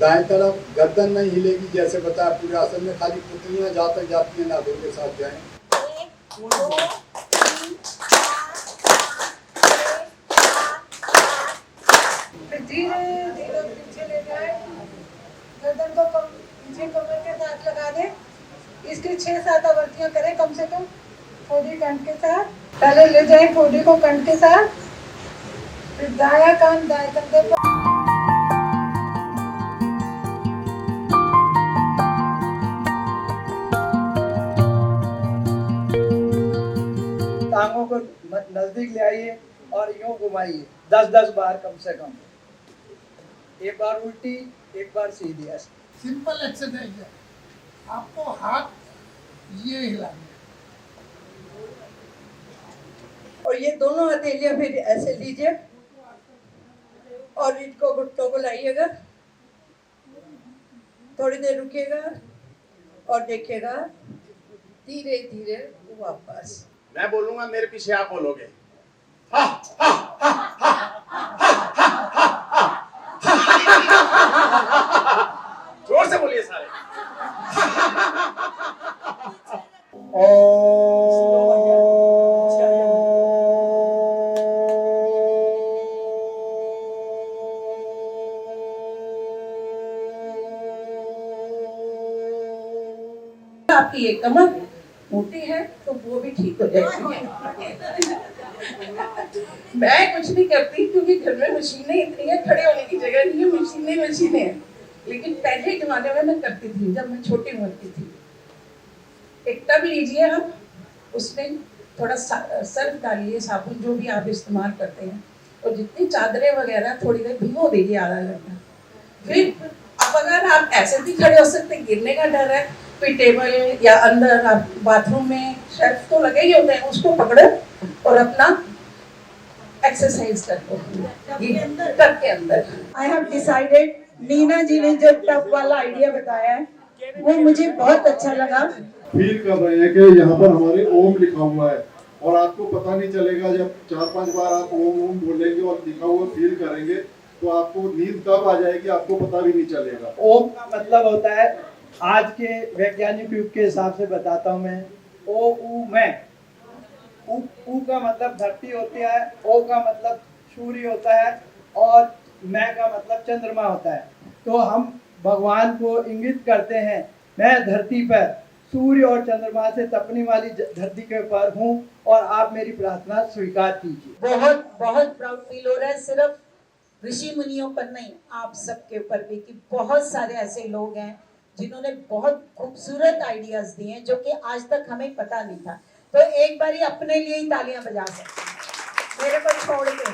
दाएं तरफ गर्दन नहीं हिलेगी, जैसे बताया पूरे आसन में, खाली पुतलियां जहाँ तक जाती हैं नाभि के साथ जाएं। 1 2 3 4 धीरे धीरे पीछे ले जाए, गर्दन को पीछे कमर के साथ लगा दे। इसकी 6-7 आवृत्तियां करें कम से कम, ठोड़ी कंठ के साथ। पहले ले जाए ठोड़ी को कंठ के साथ, फिर दाया कान दाएं कंधे पर। टांगों को नजदीक ले आइए और यूं घुमाइए 10-10 बार कम से कम। एक बार उल्टी, एक बार सीधी। ऐसे सिंपल एक्सरसाइज है। आपको हाथ ये हिलाना, और ये दोनों हथेलियां फिर ऐसे लीजिए और इनको घुटनों को लाइएगा, थोड़ी देर रुकिएगा और देखिएगा धीरे धीरे वापस। मैं बोलूंगा, मेरे पीछे आप बोलोगे। जोर से बोलिए सारे। आपकी ये कमर मोटी है तो वो भी ठीक हो जाएगी। मैं कुछ नहीं करती क्योंकि घर में मशीनें इतनी है, खड़े होने की जगह नहीं है, मशीनें हैं। लेकिन पहले जमाने में मैं करती थी, जब मैं छोटी उम्र की थी। एक टब लीजिए आप, उसमें थोड़ा सर्फ डालिए, साबुन जो भी आप इस्तेमाल करते हैं, और जितनी चादरें वगैरह थोड़ी देर भिगो दीजिए, आधा घंटा। फिर अब अगर आप ऐसे भी खड़े हो सकते, गिरने का डर है, कोई टेबल या अंदर आप बाथरूम में शेल्फ तो लगे ही होते हैं, उसको पकड़ो और अपना एक्सरसाइज करो टब के अंदर। आई हैव डिसाइडेड, नीना जी ने जो टब वाला आइडिया बताया है वो मुझे बहुत अच्छा लगा। फील कर रहे हैं कि यहाँ पर हमारे ओम लिखा हुआ है, और आपको पता नहीं चलेगा, जब 4-5 बार आप ओम ओम बोलेंगे और लिखा हुआ फील करेंगे तो आपको नींद कब आ जाएगी आपको पता भी नहीं चलेगा। ओम का मतलब होता है, आज के वैज्ञानिक युग के हिसाब से बताता हूँ मैं, ओ ऊ मैं। ऊ का मतलब धरती होती है, ओ का मतलब सूर्य होता है, और मैं का मतलब चंद्रमा होता है। तो हम भगवान को इंगित करते हैं, मैं धरती पर सूर्य और चंद्रमा से तपने वाली धरती के ऊपर हूँ, और आप मेरी प्रार्थना स्वीकार कीजिए। बहुत बहुत प्राउड फील हो रहा है, सिर्फ ऋषि मुनियों पर नहीं, आप सबके ऊपर भी, कि बहुत सारे ऐसे लोग हैं जिन्होंने बहुत खूबसूरत आइडियाज दिए हैं जो कि आज तक हमें पता नहीं था। तो एक बारी अपने लिए ही तालियां बजा सकते, मेरे को छोड़ के।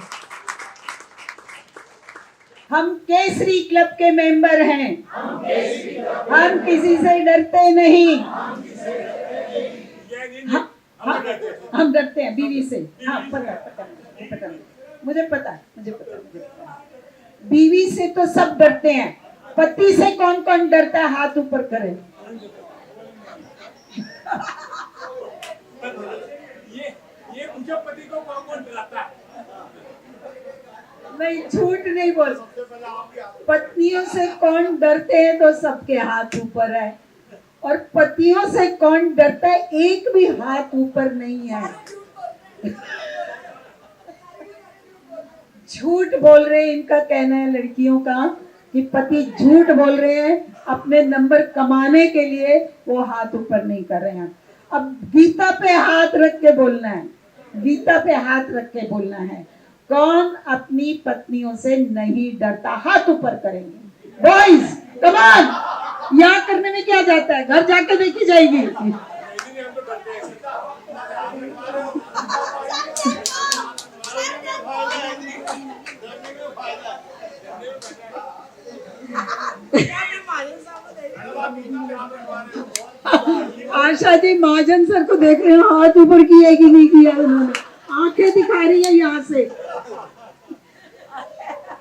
हम केसरी क्लब के मेंबर हैं, हम किसी से डरते नहीं। हम डरते हैं बीवी से। हाँ, पता मुझे पता। बीवी से तो सब डरते हैं, पति से कौन कौन डरता है? हाथ ऊपर करें। ये मुझे पति को कौन डराता है? नहीं, झूठ नहीं बोल। पत्नियों से कौन डरते हैं तो सबके हाथ ऊपर है, और पतियों से कौन डरता है? एक भी हाथ ऊपर नहीं है। झूठ बोल रहे हैं, इनका कहना है लड़कियों का कि पति झूठ बोल रहे हैं, अपने नंबर कमाने के लिए वो हाथ ऊपर नहीं कर रहे हैं। अब गीता पे हाथ रख के बोलना है, गीता पे हाथ रख के बोलना है, कौन अपनी पत्नियों से नहीं डरता? हाथ ऊपर करेंगे बॉयज, कम ऑन। यहाँ करने में क्या जाता है, घर जाके देखी जाएगी। आशा जी महाजन सर को देख रहे हैं, हाथ ऊपर किया कि नहीं किया उन्होंने, आंखें दिखा रही है यहाँ से।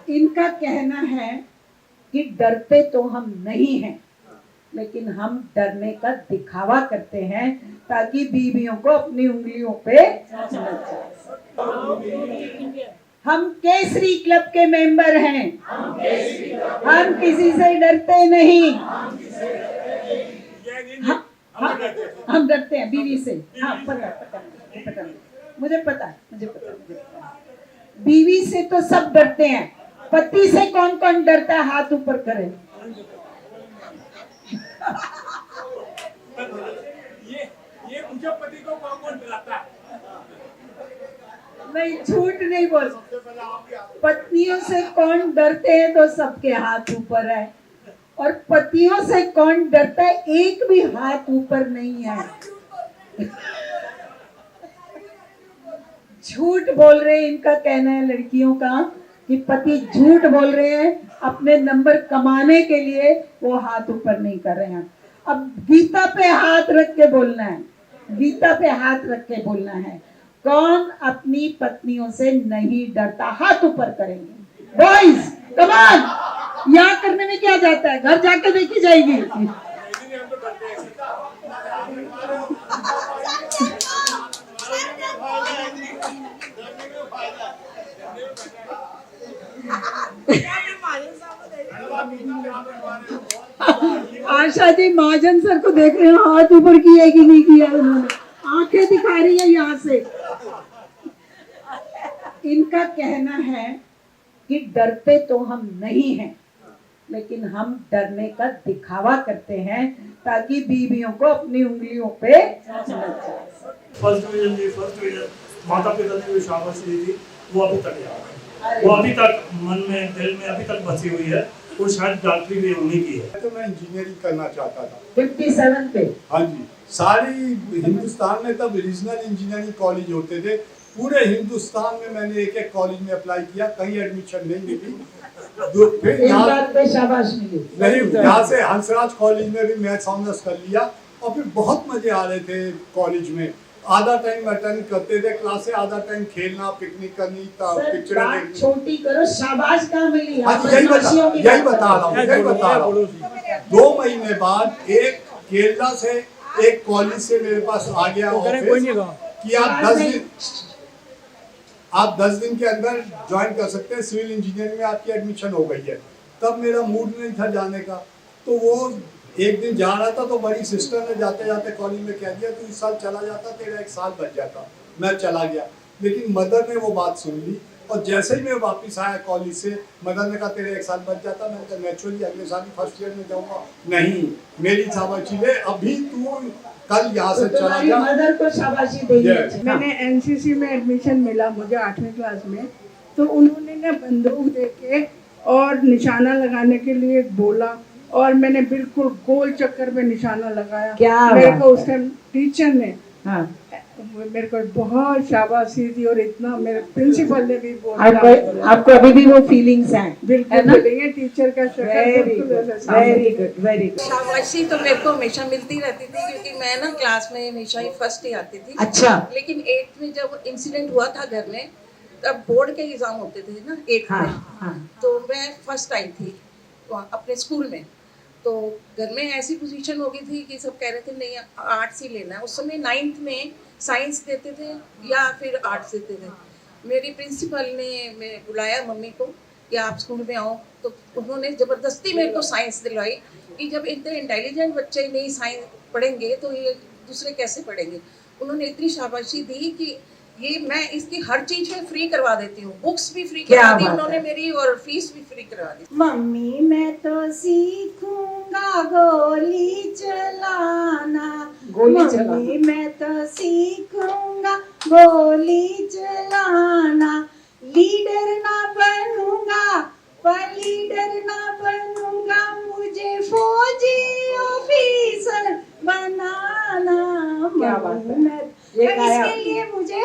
इनका कहना है कि डरते तो हम नहीं हैं, लेकिन हम डरने का दिखावा करते हैं ताकि बीवियों को अपनी उंगलियों पे हम केसरी क्लब के मेंबर हैं। हम किसी से डरते नहीं। हम डरते हैं बीवी से। हाँ, पता मुझे पता है। बीवी से तो सब डरते हैं, पति से कौन कौन डरता है? हाथ ऊपर करें। ये मुझे पति को कौन डराता है? नहीं, झूठ नहीं बोल। पत्नियों से कौन डरते हैं तो सबके हाथ ऊपर है, और पतियों से कौन डरता है? एक भी हाथ ऊपर नहीं है। झूठ बोल रहे हैं। इनका कहना है लड़कियों का कि पति झूठ बोल रहे हैं, अपने नंबर कमाने के लिए वो हाथ ऊपर नहीं कर रहे हैं। अब गीता पे हाथ रख के बोलना है। गीता पे हाथ रख के बोलना है। कौन अपनी पत्नियों से नहीं डरता? हाथ ऊपर करेंगे। Boys come on. यहाँ करने में क्या जाता है? घर जाके देखी जाएगी। आशा जी महाजन सर को देख रहे हैं, हाथ ऊपर किया कि नहीं किया उन्होंने। आंखें दिखा रही है यहाँ से। इनका कहना है कि डरते तो हम नहीं हैं, लेकिन हम डरने का दिखावा करते हैं ताकि बीवियों को अपनी उंगलियों पे फर्स्ट डिवीजन माता पिता ने जो शाबाशी दी थी वो अभी तक याद है। वो अभी तक मन में, दिल में अभी तक बसी हुई है। वो शायद डॉक्टरी भी उन्हीं की है। तो मैं इंजीनियरिंग करना चाहता था 57 पे। हाँ जी, सारी हिंदुस्तान में तब रीजनल इंजीनियरिंग कॉलेज होते थे। पूरे हिंदुस्तान में मैंने एक एक कॉलेज में अप्लाई किया, कहीं एडमिशन नहीं मिली। फिर यहाँ से हंसराज कॉलेज में भी मैथ्स ऑनर्स कर लिया, और फिर बहुत मजे आ रहे थे कॉलेज में। आधा टाइम अटेंड करते थे क्लासे, आधा टाइम खेलना, पिकनिक करनी, पिक्चर देखनी। छोटी करो, शाबाश कहाँ मिली? यही बता रहा हूँ। 2 महीने बाद एक केरला से एक कॉलेज से मेरे पास आ गया ऑफिस कि आप 10 दिन के अंदर ज्वाइन कर सकते हैं, सिविल इंजीनियरिंग में आपकी एडमिशन हो गई है। तब मेरा मूड नहीं था जाने का, तो वो एक दिन जा रहा था तो बड़ी सिस्टर ने जाते जाते कॉलेज में कह दिया तू इस साल चला जाता, तेरा 1 साल बच जाता। मैं चला गया, लेकिन मदर ने वो बात सुन ली, और जैसे ही मैं वापस आया कॉलेज से, मदर ने कहा तेरे 1 साल बच जाता। मैंने कहा नेचुरली अगले साल ही फर्स्ट ईयर में जाऊंगा। नहीं, मेरी शाबाशी दे, अभी तू कल यहाँ से चला जा। मदर को शाबाशी देंगे। मैंने एनसीसी में एडमिशन मिला मुझे 8वीं क्लास में, तो उन्होंने ना बंदूक देके और निशाना लगाने के लिए बोला, और मैंने बिल्कुल गोल चक्कर में निशाना लगाया। क्या मेरे को उस टाइम टीचर ने मेरे को बहुत शाबाशी दी, और इतना मेरे प्रिंसिपल ने भी बोला। आपको अभी भी वो फीलिंग्स हैं? बिल्कुल टीचर का वेरी गुड, वेरी गुड। शाबाशी तो मेरे को हमेशा मिलती रहती थी, क्योंकि मैं ना क्लास में हमेशा ही फर्स्ट ही आती थी। अच्छा। लेकिन 8th में जब इंसिडेंट हुआ था घर में, तब बोर्ड के एग्जाम होते थे ना 8th में, तो मैं फर्स्ट आई थी अपने स्कूल में। तो घर में ऐसी पोजीशन हो गई थी कि सब कह रहे थे नहीं आर्ट्स ही लेना है। उस समय 9th में साइंस देते थे या फिर आर्ट्स देते थे। मेरी प्रिंसिपल ने बुलाया मम्मी को कि आप स्कूल में आओ, तो उन्होंने ज़बरदस्ती मेरे को साइंस दिलवाई कि जब इतने इंटेलिजेंट बच्चे नहीं साइंस पढ़ेंगे तो ये दूसरे कैसे पढ़ेंगे। उन्होंने इतनी शाबाशी दी कि ये मैं इसकी हर चीज में फ्री करवा देती हूँ, बुक्स भी फ्री करवा दी उन्होंने मेरी, और फीस भी फ्री करवा दी। मम्मी मैं तो सीखूंगा गोली चलाना, मम्मी मैं तो सीखूंगा गोली चलाना, लीडर ना बनूंगा पर लीडर ना बनूंगा, मुझे फौजी ऑफिसर बनाना। क्या बात है। इसके लिए मुझे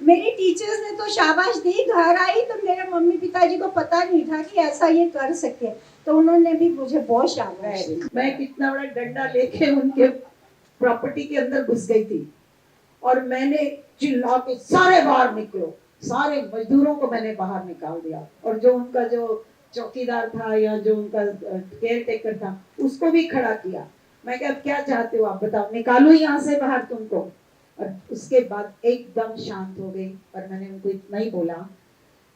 मेरी टीचर्स ने तो शाबाश दी। घर आई तो मेरे मम्मी पिताजी को पता नहीं था कि ऐसा ये कर सकते हैं, तो उन्होंने भी मुझे बहुत शाबाश दी। मैं कितना बड़ा डंडा लेके उनके प्रॉपर्टी के अंदर घुस गई थी, और मैंने चिल्ला के सारे बाहर निकलो, सारे मजदूरों को मैंने बाहर निकाल दिया, और जो उनका जो चौकीदार था या जो उनका केयर टेकर था उसको भी खड़ा किया। मैं क्या क्या चाहते हो आप बताओ, निकालू यहाँ से बाहर तुमको। और उसके बाद एकदम शांत हो गई, और मैंने उनको इतना ही बोला,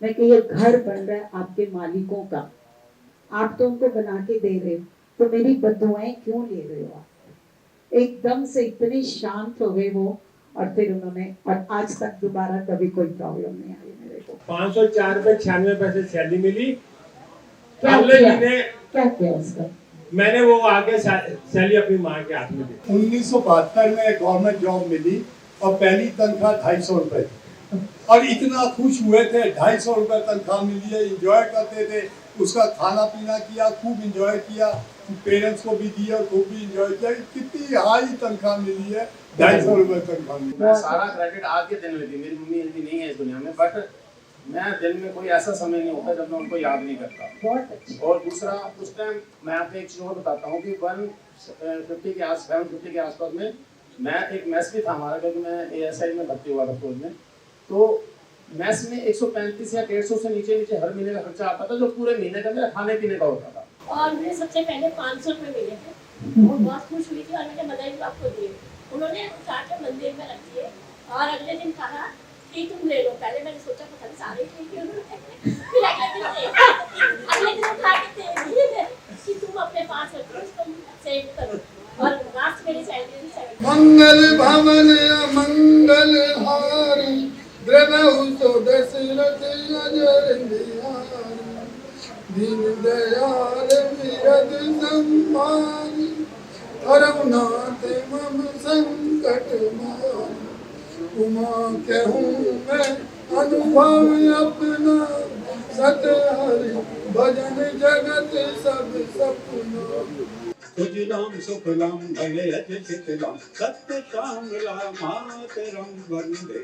मैं कि ये घर बन रहा है आपके मालिकों का, आप तो उनको बना के दे रहे हो, तो मेरी बदुआएं क्यों ले रहे हो आप? एकदम से इतने शांत हो गए वो, और फिर उन्होंने, और आज तक दोबारा कभी कोई प्रॉब्लम नहीं आई मेरे को। 504 रुपए 96 पैसे सैलरी मिली। क्या अगले किया? महीने क्या किया उसका? मैंने वो आगे सैलरी अपनी माँ के हाथ में दी। 1972 में गवर्नमेंट जॉब मिली और पहली तनख्वाह 250 रुपए थी और इतना खुश हुए थे, 250 रुपए तनख्वाह मिली है, इंजॉय करते थे, उसका खाना पीना किया, खूब इंजॉय किया, पेरेंट्स को भी दिया और खूब भी इंजॉय किया। कितनी हाई तनख्वाह मिली है, 250 रुपए तनख्वाह मिली। मैं सारा क्रेडिट आज के दिन में थी, मेरी मम्मी अभी नहीं है इस दुनिया में, बट मैं दिन में कोई ऐसा समय नहीं होता जब मैं उनको याद नहीं करता। बहुत अच्छा। और दूसरा, उस टाइम मैं आपको एक चीज़ और बताता हूँ कि 750 के आसपास में मैं एक मेस भी था हमारा, क्योंकि मैं ASI में भर्ती हुआ था फौज में। तो मेस में 135 या 150 से नीचे हर महीने का खर्चा आता था, जो पूरे महीने का मेरा खाने पीने का होता था। और मुझे सबसे पहले 500 रुपये मिले थे और बहुत खुश हुई थी, और मैंने मदर इन लॉ को दिए। उन्होंने उठा के मंदिर में रख दिए और अगले दिन कहा कि तुम ले लो। पहले मैंने सोचा पता नहीं सारे ठीक है, फिर अगले दिन उठा के दे दिए कि तुम अपने पास रखो, इसको सेव करो। और लास्ट मेरी सैलरी 7 मंगल भवन मंगल हारी द्रवहु सो दशरथ अजर बिहारी दीन दयाल विरद सम्मानी करुणात मम संकट मारी। उमा कहूँ मैं अनुभव अपना सत हरि भजन जगत सब सपना। सुजलाम सुफलाम भले अजितलाम सत्य श्यामला मातरम वंदे।